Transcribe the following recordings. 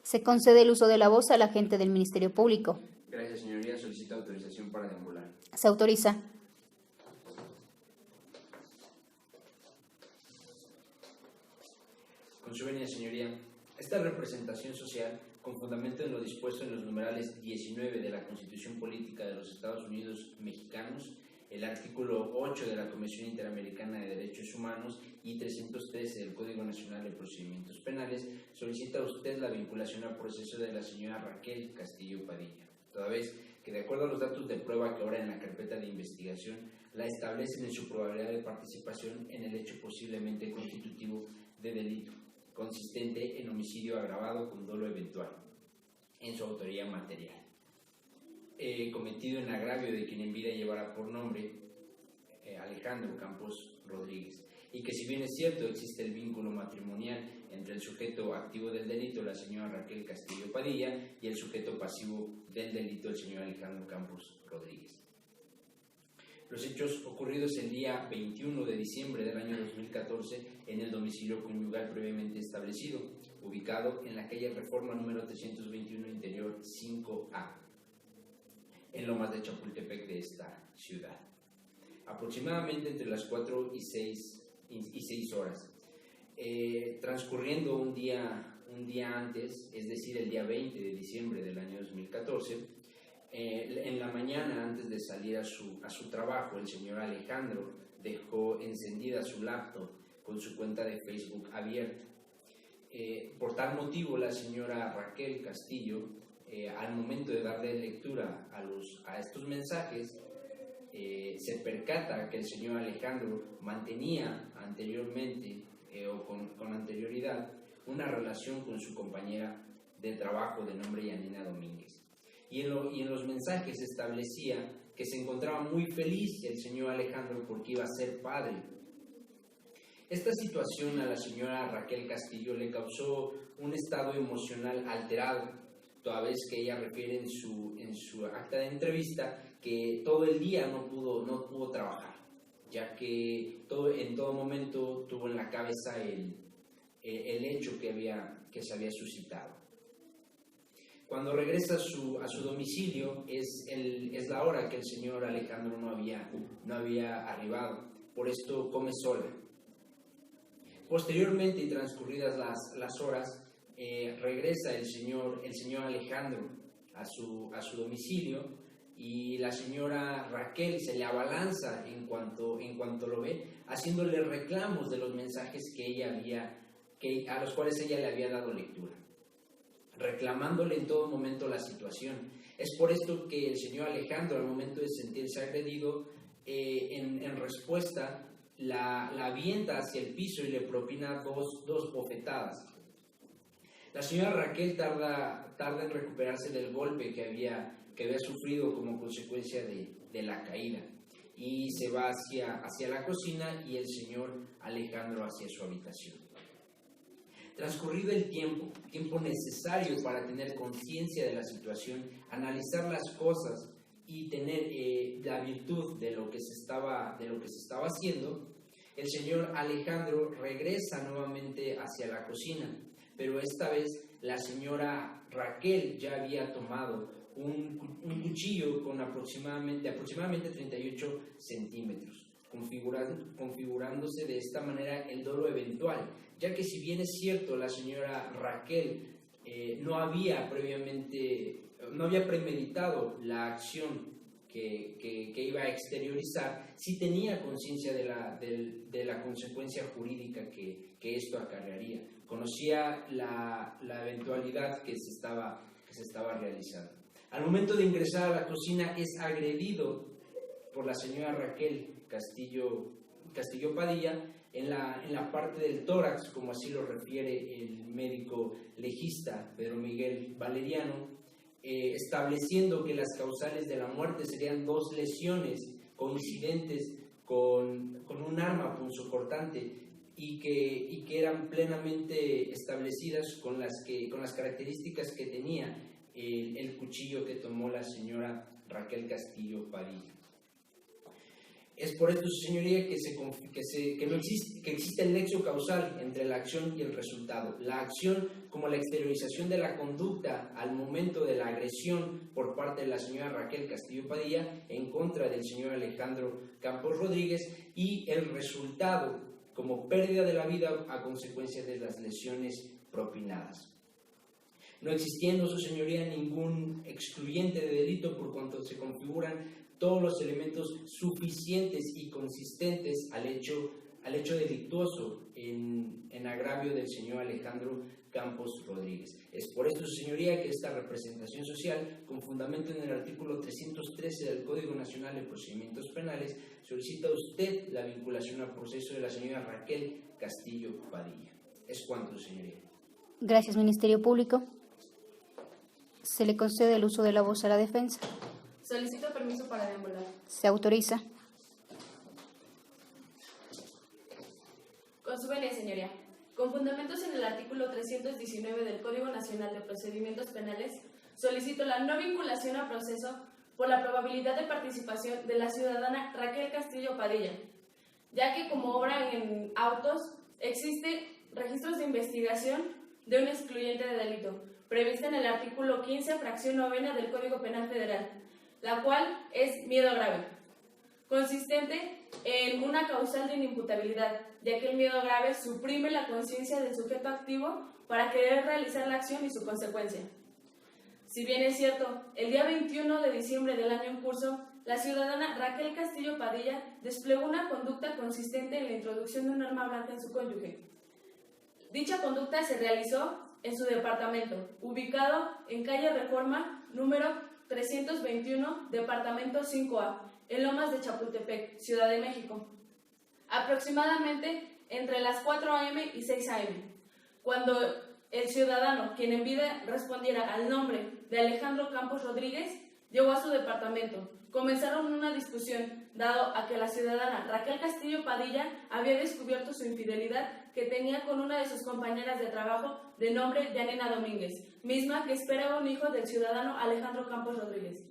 Se concede el uso de la voz al agente del Ministerio Público. Gracias, señoría. Solicito autorización para deambular. Se autoriza. Con su venia, señoría, esta representación social, con fundamento en lo dispuesto en los numerales 19 de la Constitución Política de los Estados Unidos Mexicanos, el artículo 8 de la Convención Interamericana de Derechos Humanos y 313 del Código Nacional de Procedimientos Penales, solicita a usted la vinculación al proceso de la señora Raquel Castillo Padilla, toda vez que, de acuerdo a los datos de prueba que ahora en la carpeta de investigación la establecen en su probabilidad de participación en el hecho posiblemente constitutivo de delito, consistente en homicidio agravado con dolo eventual, en su autoría material, cometido en agravio de quien en vida llevara por nombre Alejandro Campos Rodríguez, y que, si bien es cierto existe el vínculo matrimonial entre el sujeto activo del delito, la señora Raquel Castillo Padilla, y el sujeto pasivo del delito, el señor Alejandro Campos Rodríguez. Los hechos ocurridos el día 21 de diciembre del año 2014 en el domicilio conyugal previamente establecido, ubicado en la calle Reforma número 321 Interior 5A, en Lomas de Chapultepec de esta ciudad. Aproximadamente entre las 4 y 6 horas, transcurriendo un día antes, es decir, el día 20 de diciembre del año 2014, en la mañana, antes de salir a su trabajo, el señor Alejandro dejó encendida su laptop con su cuenta de Facebook abierta. Por tal motivo, la señora Raquel Castillo, al momento de darle lectura a estos mensajes, se percata que el señor Alejandro mantenía anteriormente o con anterioridad una relación con su compañera de trabajo de nombre Yanina Domínguez. Y en los mensajes establecía que se encontraba muy feliz el señor Alejandro porque iba a ser padre. Esta situación a la señora Raquel Castillo le causó un estado emocional alterado, toda vez que ella refiere en su acta de entrevista que todo el día no pudo trabajar, ya que en todo momento tuvo en la cabeza el hecho que se había suscitado. Cuando regresa a su domicilio es la hora que el señor Alejandro no había arribado, por esto come sola. Posteriormente, y transcurridas las horas, regresa el señor Alejandro a su domicilio, y la señora Raquel se le abalanza en cuanto lo ve, haciéndole reclamos de los mensajes a los cuales ella le había dado lectura, reclamándole en todo momento la situación. Es por esto que el señor Alejandro, al momento de sentirse agredido, en respuesta la avienta hacia el piso y le propina dos bofetadas. La señora Raquel tarda en recuperarse del golpe que había sufrido como consecuencia de la caída, y se va hacia la cocina y el señor Alejandro hacia su habitación. Transcurrido el tiempo necesario para tener conciencia de la situación, analizar las cosas y tener la virtud de lo que se estaba haciendo, el señor Alejandro regresa nuevamente hacia la cocina, pero esta vez la señora Raquel ya había tomado un cuchillo con aproximadamente 38 centímetros, configurándose de esta manera el dolo eventual, ya que, si bien es cierto, la señora Raquel no había premeditado la acción que iba a exteriorizar, sí tenía conciencia de la consecuencia jurídica que esto acarrearía. Conocía la eventualidad que se estaba realizando. Al momento de ingresar a la cocina, es agredido por la señora Raquel Castillo Padilla en la parte del tórax, como así lo refiere el médico legista Pedro Miguel Valeriano, estableciendo que las causales de la muerte serían 2 lesiones coincidentes con un arma punzocortante y que eran plenamente establecidas con las características que tenía el cuchillo que tomó la señora Raquel Castillo Padilla. Es por esto, su señoría, que existe el nexo causal entre la acción y el resultado. La acción como la exteriorización de la conducta al momento de la agresión por parte de la señora Raquel Castillo Padilla en contra del señor Alejandro Campos Rodríguez, y el resultado como pérdida de la vida a consecuencia de las lesiones propinadas. No existiendo, su señoría, ningún excluyente de delito, por cuanto se configuran todos los elementos suficientes y consistentes al hecho delictuoso en agravio del señor Alejandro Campos Rodríguez. Es por esto, su señoría, que esta representación social, con fundamento en el artículo 313 del Código Nacional de Procedimientos Penales, solicita a usted la vinculación al proceso de la señora Raquel Castillo Padilla. Es cuanto, su señoría. Gracias, Ministerio Público. Se le concede el uso de la voz a la defensa. Solicito permiso para deambular. Se autoriza. Con su venia, señoría. Con fundamentos en el artículo 319 del Código Nacional de Procedimientos Penales, solicito la no vinculación a proceso por la probabilidad de participación de la ciudadana Raquel Castillo Padilla, ya que como obra en autos existe registros de investigación de un excluyente de delito, prevista en el artículo 15, fracción novena del Código Penal Federal, la cual es miedo grave, consistente en una causal de inimputabilidad, ya que el miedo grave suprime la conciencia del sujeto activo para querer realizar la acción y su consecuencia. Si bien es cierto, el día 21 de diciembre del año en curso, la ciudadana Raquel Castillo Padilla desplegó una conducta consistente en la introducción de un arma blanca en su cónyuge. Dicha conducta se realizó en su departamento, ubicado en calle Reforma, número 321, departamento 5A, en Lomas de Chapultepec, Ciudad de México, aproximadamente entre las 4 a.m. y 6 a.m., cuando el ciudadano, quien en vida respondiera al nombre de Alejandro Campos Rodríguez, llegó a su departamento. Comenzaron una discusión, dado a que la ciudadana Raquel Castillo Padilla había descubierto su infidelidad que tenía con una de sus compañeras de trabajo de nombre Yanina Domínguez, misma que esperaba un hijo del ciudadano Alejandro Campos Rodríguez.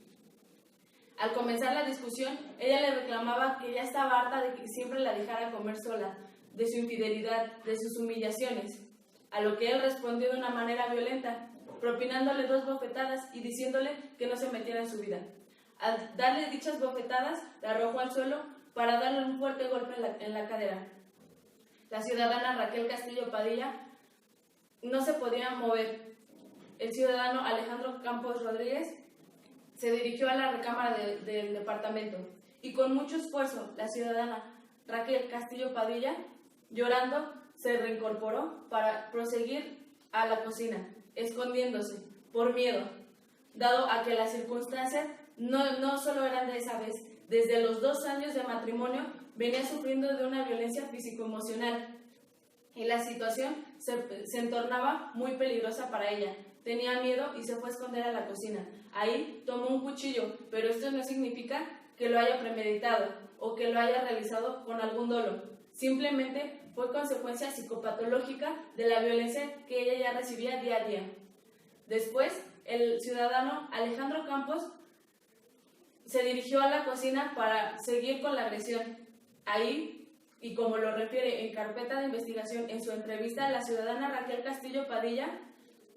Al comenzar la discusión, ella le reclamaba que ya estaba harta de que siempre la dejara comer sola, de su infidelidad, de sus humillaciones, a lo que él respondió de una manera violenta, propinándole 2 bofetadas y diciéndole que no se metiera en su vida. Al darle dichas bofetadas, la arrojó al suelo para darle un fuerte golpe en la cadera. La ciudadana Raquel Castillo Padilla no se podía mover. El ciudadano Alejandro Campos Rodríguez se dirigió a la recámara del departamento y con mucho esfuerzo la ciudadana Raquel Castillo Padilla, llorando, se reincorporó para proseguir a la cocina, escondiéndose por miedo, dado a que las circunstancias no solo eran de esa vez. Desde los 2 años de matrimonio venía sufriendo de una violencia físico-emocional y la situación se entornaba muy peligrosa para ella. Tenía miedo y se fue a esconder a la cocina. Ahí tomó un cuchillo, pero esto no significa que lo haya premeditado o que lo haya realizado con algún dolo. Simplemente fue consecuencia psicopatológica de la violencia que ella ya recibía día a día. Después, el ciudadano Alejandro Campos se dirigió a la cocina para seguir con la agresión. Ahí, y como lo refiere en carpeta de investigación en su entrevista, la ciudadana Raquel Castillo Padilla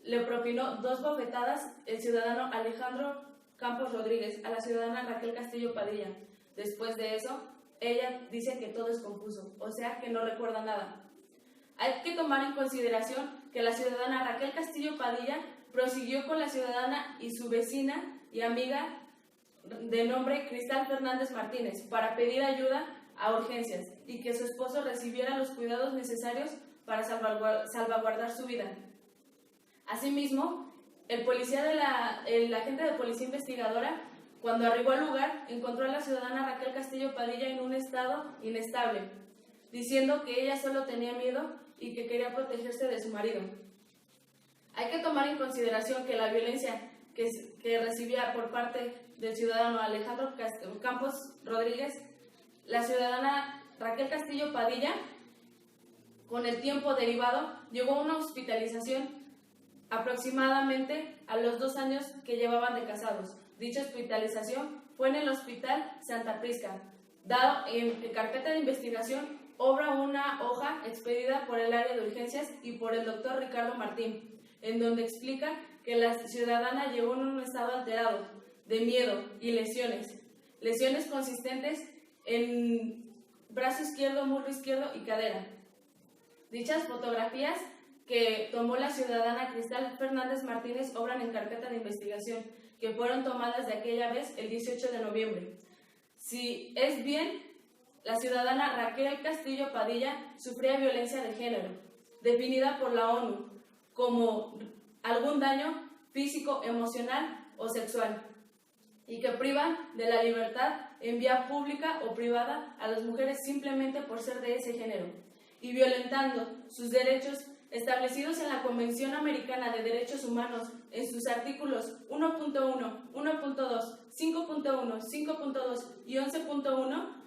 le propinó 2 bofetadas el ciudadano Alejandro Campos Rodríguez a la ciudadana Raquel Castillo Padilla. Después de eso, ella dice que todo es confuso, o sea que no recuerda nada. Hay que tomar en consideración que la ciudadana Raquel Castillo Padilla prosiguió con la ciudadana y su vecina y amiga de nombre Cristal Fernández Martínez para pedir ayuda a urgencias y que su esposo recibiera los cuidados necesarios para salvaguardar su vida. Asimismo, el agente de policía investigadora, cuando arribó al lugar, encontró a la ciudadana Raquel Castillo Padilla en un estado inestable, diciendo que ella solo tenía miedo y que quería protegerse de su marido. Hay que tomar en consideración que la violencia que recibía por parte del ciudadano Alejandro Campos Rodríguez, la ciudadana Raquel Castillo Padilla, con el tiempo derivado, llegó a una hospitalización aproximadamente a los 2 años que llevaban de casados. Dicha hospitalización fue en el Hospital Santa Prisca, dado en carpeta de investigación, obra una hoja expedida por el área de urgencias y por el doctor Ricardo Martín, en donde explica que la ciudadana llegó en un estado alterado, de miedo y lesiones consistentes en brazo izquierdo, muslo izquierdo y cadera. Dichas fotografías que tomó la ciudadana Cristal Fernández Martínez obran en carpeta de investigación, que fueron tomadas de aquella vez el 18 de noviembre. Si es bien, la ciudadana Raquel Castillo Padilla sufría violencia de género, definida por la ONU como algún daño físico, emocional o sexual, y que privan de la libertad en vía pública o privada a las mujeres simplemente por ser de ese género, y violentando sus derechos establecidos en la Convención Americana de Derechos Humanos en sus artículos 1.1, 1.2, 5.1, 5.2 y 11.1,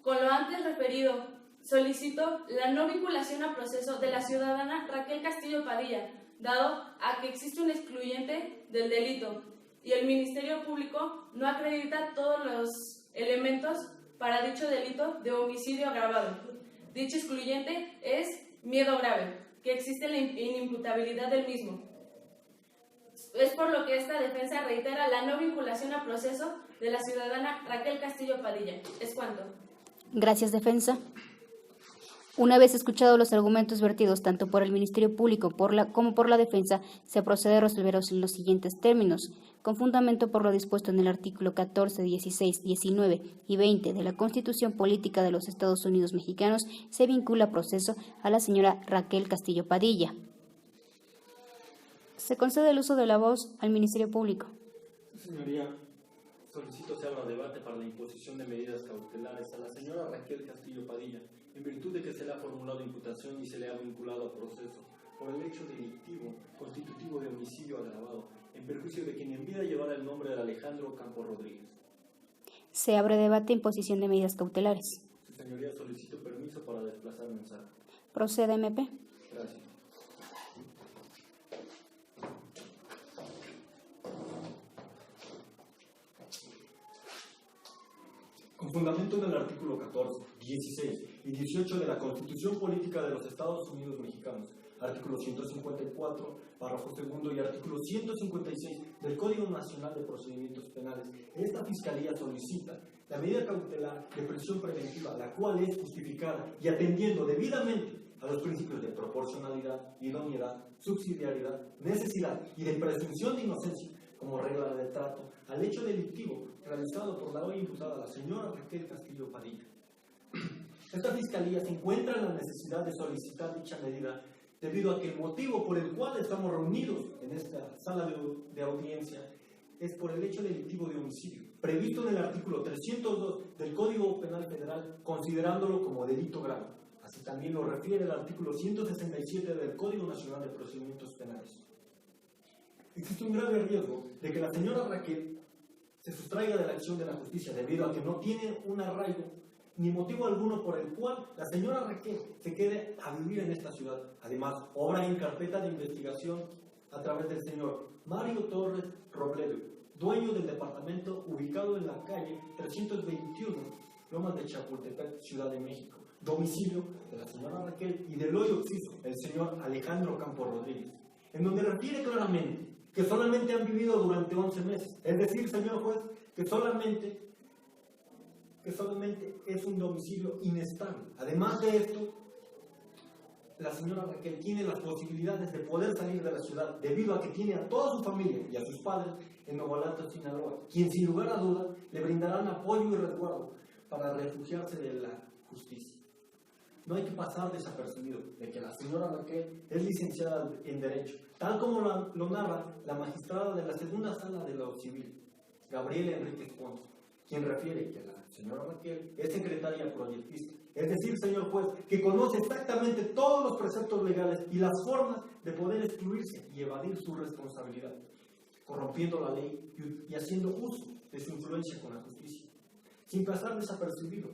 con lo antes referido, solicito la no vinculación a proceso de la ciudadana Raquel Castillo Padilla, dado a que existe un excluyente del delito y el Ministerio Público no acredita todos los elementos para dicho delito de homicidio agravado. Dicho excluyente es miedo grave, que existe la inimputabilidad del mismo. Es por lo que esta defensa reitera la no vinculación a proceso de la ciudadana Raquel Castillo Padilla. Es cuanto. Gracias, defensa. Una vez escuchados los argumentos vertidos tanto por el Ministerio Público como por la defensa, se procede a resolverlos en los siguientes términos. Con fundamento por lo dispuesto en el artículo 14, 16, 19 y 20 de la Constitución Política de los Estados Unidos Mexicanos, se vincula a proceso a la señora Raquel Castillo Padilla. Se concede el uso de la voz al Ministerio Público. Señoría, solicito se abra debate para la imposición de medidas cautelares a la señora Raquel Castillo Padilla, en virtud de que se le ha formulado imputación y se le ha vinculado a proceso por el hecho delictivo constitutivo de homicidio agravado, en perjuicio de quien en vida llevara el nombre de Alejandro Campos Rodríguez. Se abre debate e imposición de medidas cautelares. Su señoría, solicito permiso para desplazarme en sala. Procede, MP. Gracias. Con fundamento en el artículo 14, 16 y 18 de la Constitución Política de los Estados Unidos Mexicanos, artículo 154, párrafo segundo y artículo 156 del Código Nacional de Procedimientos Penales, esta Fiscalía solicita la medida cautelar de prisión preventiva, la cual es justificada y atendiendo debidamente a los principios de proporcionalidad, idoneidad, subsidiariedad, necesidad y de presunción de inocencia como regla de trato al hecho delictivo realizado por la hoy imputada la señora Raquel Castillo Padilla. Esta Fiscalía se encuentra en la necesidad de solicitar dicha medida debido a que el motivo por el cual estamos reunidos en esta sala de audiencia es por el hecho delictivo de homicidio, previsto en el artículo 302 del Código Penal Federal, considerándolo como delito grave. Así también lo refiere el artículo 167 del Código Nacional de Procedimientos Penales. Existe un grave riesgo de que la señora Raquel se sustraiga de la acción de la justicia debido a que no tiene un arraigo ni motivo alguno por el cual la señora Raquel se quede a vivir en esta ciudad. Además, obra en carpeta de investigación a través del señor Mario Torres Robledo, dueño del departamento ubicado en la calle 321, Lomas de Chapultepec, Ciudad de México, domicilio de la señora Raquel y del hoy occiso, el señor Alejandro Campos Rodríguez, en donde refiere claramente que solamente han vivido durante 11 meses. Es decir, señor juez, que solamente es un domicilio inestable. Además de esto, la señora Raquel tiene las posibilidades de poder salir de la ciudad debido a que tiene a toda su familia y a sus padres en Nogalato, Sinaloa, quien sin lugar a duda le brindarán apoyo y resguardo para refugiarse de la justicia. No hay que pasar desapercibido de que la señora Raquel es licenciada en Derecho, tal como lo narra la magistrada de la segunda sala de lo civil, Gabriela Enríquez Ponce, quien refiere que la señora Raquel es secretaria proyectista, es decir, señor juez, que conoce exactamente todos los preceptos legales y las formas de poder excluirse y evadir su responsabilidad, corrompiendo la ley y haciendo uso de su influencia con la justicia, sin pasar desapercibido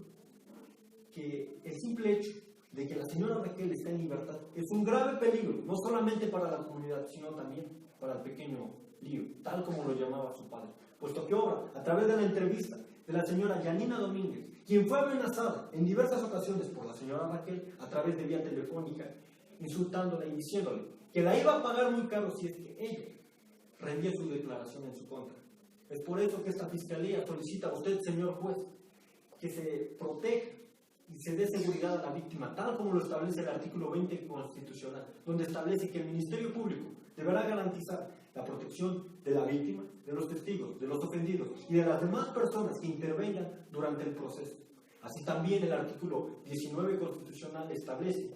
que el simple hecho de que la señora Raquel está en libertad es un grave peligro, no solamente para la comunidad, sino también para el pequeño Lío, tal como lo llamaba su padre, puesto que obra a través de la entrevista de la señora Yanina Domínguez, quien fue amenazada en diversas ocasiones por la señora Raquel a través de vía telefónica, insultándola y diciéndole que la iba a pagar muy caro si es que ella rendía su declaración en su contra. Es por eso que esta fiscalía solicita a usted, señor juez, que se proteja y se dé seguridad a la víctima, tal como lo establece el artículo 20 constitucional, donde establece que el Ministerio Público deberá garantizar la protección de la víctima, de los testigos, de los ofendidos y de las demás personas que intervengan durante el proceso. Así también el artículo 19 constitucional establece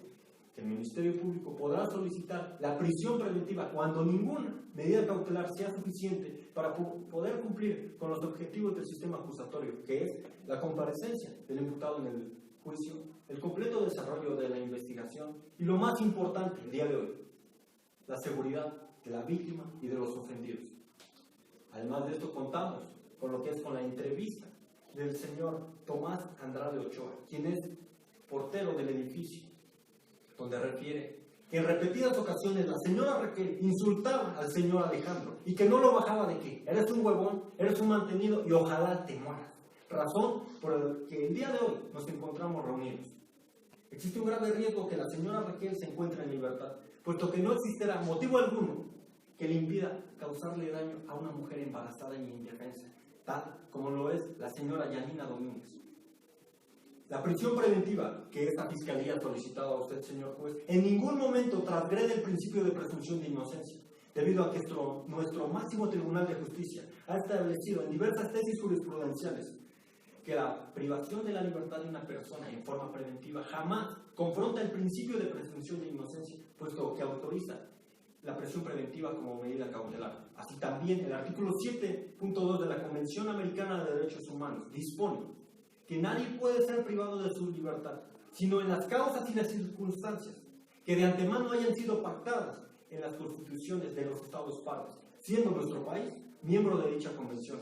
que el Ministerio Público podrá solicitar la prisión preventiva cuando ninguna medida cautelar sea suficiente para poder cumplir con los objetivos del sistema acusatorio, que es la comparecencia del imputado en el juicio, el completo desarrollo de la investigación y, lo más importante el día de hoy, la seguridad de la víctima y de los ofendidos. Además de esto, contamos con lo que es con la entrevista del señor Tomás Andrade Ochoa, quien es portero del edificio, donde refiere que en repetidas ocasiones la señora Raquel insultaba al señor Alejandro y que no lo bajaba de que eres un huevón, eres un mantenido y ojalá te mueras. Razón por la que el día de hoy nos encontramos reunidos. Existe un grave riesgo que la señora Raquel se encuentre en libertad, puesto que no existirá motivo alguno que le impida causarle daño a una mujer embarazada y indefensa, tal como lo es la señora Yanina Domínguez. La prisión preventiva que esta fiscalía ha solicitado a usted, señor juez, en ningún momento transgrede el principio de presunción de inocencia, debido a que nuestro máximo tribunal de justicia ha establecido en diversas tesis jurisprudenciales que la privación de la libertad de una persona en forma preventiva jamás confronta el principio de presunción de inocencia, puesto que autoriza la prisión preventiva como medida cautelar. Así también el artículo 7.2 de la Convención Americana de Derechos Humanos dispone que nadie puede ser privado de su libertad, sino en las causas y las circunstancias que de antemano hayan sido pactadas en las constituciones de los Estados partes, siendo nuestro país miembro de dicha convención.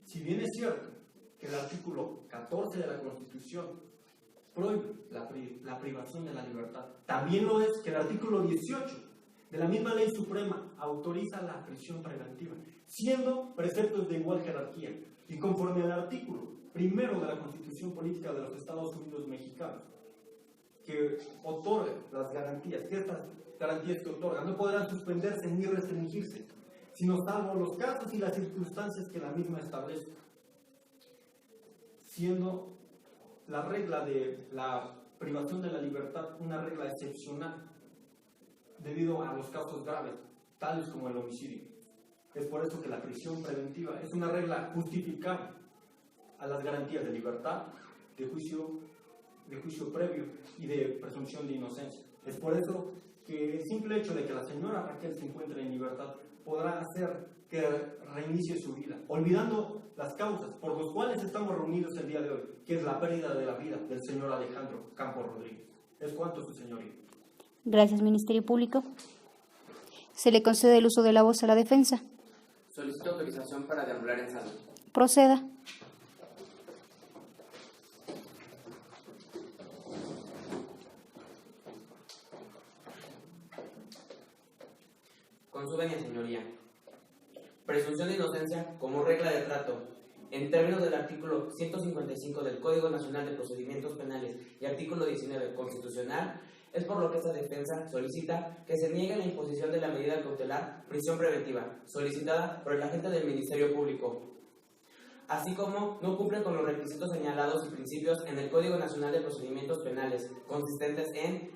Si bien es cierto que el artículo 14 de la Constitución prohíbe la privación de la libertad, también lo es que el artículo 18 de la misma ley suprema autoriza la prisión preventiva, siendo preceptos de igual jerarquía, y conforme al artículo primero de la Constitución Política de los Estados Unidos Mexicanos, que otorga las garantías, que estas garantías que otorgan no podrán suspenderse ni restringirse, sino salvo los casos y las circunstancias que la misma establece, siendo la regla de la privación de la libertad una regla excepcional debido a los casos graves, tales como el homicidio. Es por eso que la prisión preventiva es una regla justificable a las garantías de libertad, de juicio previo y de presunción de inocencia. Es por eso que el simple hecho de que la señora Raquel se encuentre en libertad podrá hacer que reinicie su vida, olvidando las causas por las cuales estamos reunidos el día de hoy, que es la pérdida de la vida del señor Alejandro Campos Rodríguez. Es cuanto, su señoría. Gracias, Ministerio Público. Se le concede el uso de la voz a la defensa. Solicito autorización para deambular en sala. Proceda. Con su venia, señoría. Presunción de inocencia como regla de trato. En términos del artículo 155 del Código Nacional de Procedimientos Penales y artículo 19 constitucional, es por lo que esta defensa solicita que se niegue la imposición de la medida cautelar prisión preventiva, solicitada por el agente del Ministerio Público, así como no cumple con los requisitos señalados y principios en el Código Nacional de Procedimientos Penales, consistentes en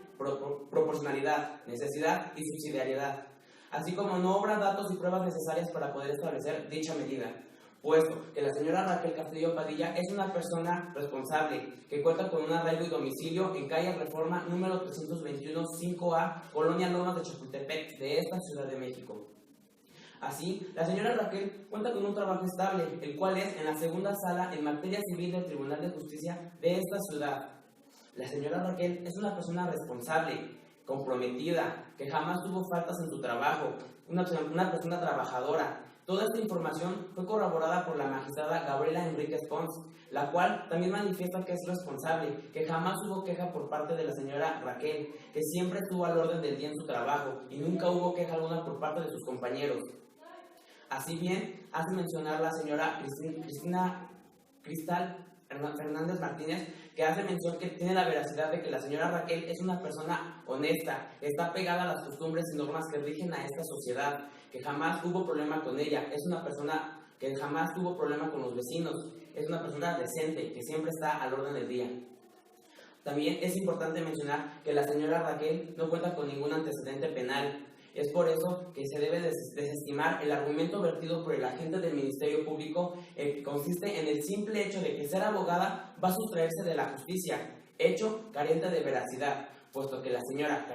proporcionalidad, necesidad y subsidiariedad, así como no obra datos y pruebas necesarias para poder establecer dicha medida, puesto que la señora Raquel Castillo Padilla es una persona responsable que cuenta con un arraigo y domicilio en calle Reforma número 321 5A, Colonia Lomas de Chapultepec, de esta Ciudad de México. Así, la señora Raquel cuenta con un trabajo estable, el cual es en la segunda sala en materia civil del Tribunal de Justicia de esta ciudad. La señora Raquel es una persona responsable, comprometida, que jamás tuvo faltas en su trabajo, una persona trabajadora. Toda esta información fue corroborada por la magistrada Gabriela Enríquez Pons, la cual también manifiesta que es responsable, que jamás hubo queja por parte de la señora Raquel, que siempre estuvo al orden del día en su trabajo y nunca hubo queja alguna por parte de sus compañeros. Así bien, hace mencionar la señora Cristina Cristal Fernández Martínez, que hace mención que tiene la veracidad de que la señora Raquel es una persona honesta, está pegada a las costumbres y normas que rigen a esta sociedad, que jamás hubo problema con ella, es una persona que jamás tuvo problema con los vecinos, es una persona decente, que siempre está al orden del día. También es importante mencionar que la señora Raquel no cuenta con ningún antecedente penal. Es por eso que se debe desestimar el argumento vertido por el agente del Ministerio Público, que consiste en el simple hecho de que ser abogada va a sustraerse de la justicia, hecho carente de veracidad, puesto que la señora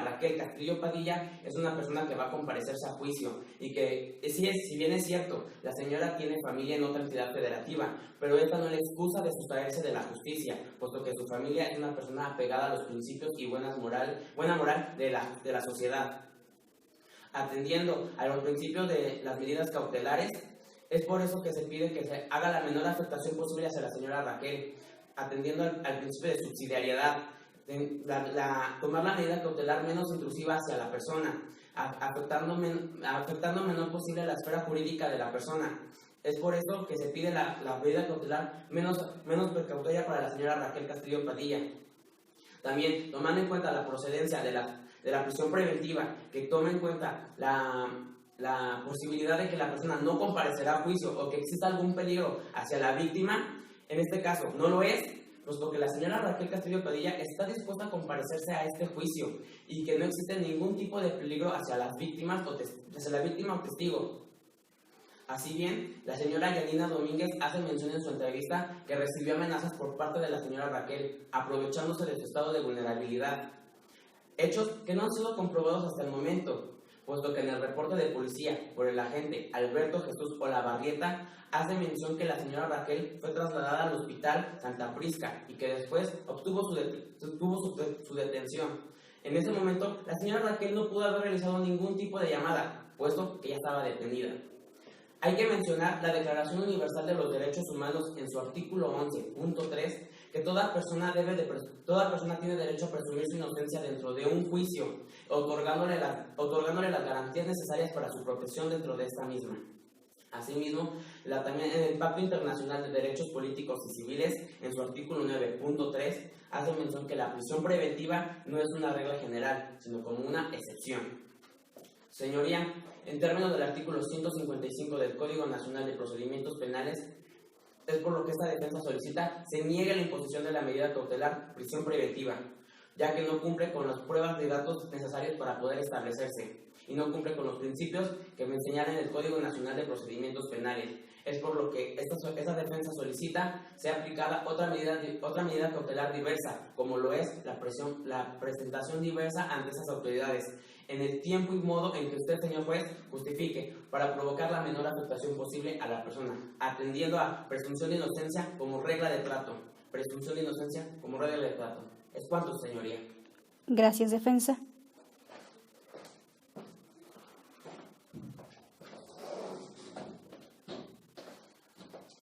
Raquel Castillo Padilla es una persona que va a comparecerse a juicio y que, si bien es cierto, la señora tiene familia en otra entidad federativa, pero esta no le excusa de sustraerse de la justicia, puesto que su familia es una persona apegada a los principios y buena moral de la sociedad. Atendiendo a los principios de las medidas cautelares, es por eso que se pide que se haga la menor afectación posible hacia la señora Raquel, atendiendo al principio de subsidiariedad, tomar la medida cautelar menos intrusiva hacia la persona, afectando menor posible la esfera jurídica de la persona. Es por eso que se pide la medida cautelar menos precautoria para la señora Raquel Castillo Padilla. También, tomando en cuenta la procedencia de la prisión preventiva, que tome en cuenta la posibilidad de que la persona no comparecerá a juicio o que exista algún peligro hacia la víctima, en este caso no lo es, puesto que la señora Raquel Castillo Padilla está dispuesta a comparecerse a este juicio y que no existe ningún tipo de peligro hacia las víctimas hacia la víctima o testigo. Así bien, la señora Yanina Domínguez hace mención en su entrevista que recibió amenazas por parte de la señora Raquel, aprovechándose de su estado de vulnerabilidad. Hechos que no han sido comprobados hasta el momento, puesto que en el reporte de policía por el agente Alberto Jesús Olavarrieta hace mención que la señora Raquel fue trasladada al hospital Santa Prisca y que después obtuvo su detención. En ese momento, la señora Raquel no pudo haber realizado ningún tipo de llamada, puesto que ya estaba detenida. Hay que mencionar la Declaración Universal de los Derechos Humanos en su artículo 11.3, que toda persona tiene derecho a presumir su inocencia dentro de un juicio, otorgándole las garantías necesarias para su protección dentro de esta misma. Asimismo, también en el Pacto Internacional de Derechos Políticos y Civiles, en su artículo 9.3, hace mención que la prisión preventiva no es una regla general, sino como una excepción. Señoría, en términos del artículo 155 del Código Nacional de Procedimientos Penales, es por lo que esta defensa solicita se niegue la imposición de la medida cautelar prisión preventiva, ya que no cumple con las pruebas de datos necesarios para poder establecerse y no cumple con los principios que me señalan en el Código Nacional de Procedimientos Penales. Es por lo que esta defensa solicita sea aplicada otra medida cautelar diversa, como lo es la presentación diversa ante esas autoridades, en el tiempo y modo en que usted, señor juez, justifique, para provocar la menor afectación posible a la persona, atendiendo a presunción de inocencia como regla de trato. Presunción de inocencia como regla de trato. Es cuanto, señoría. Gracias, defensa.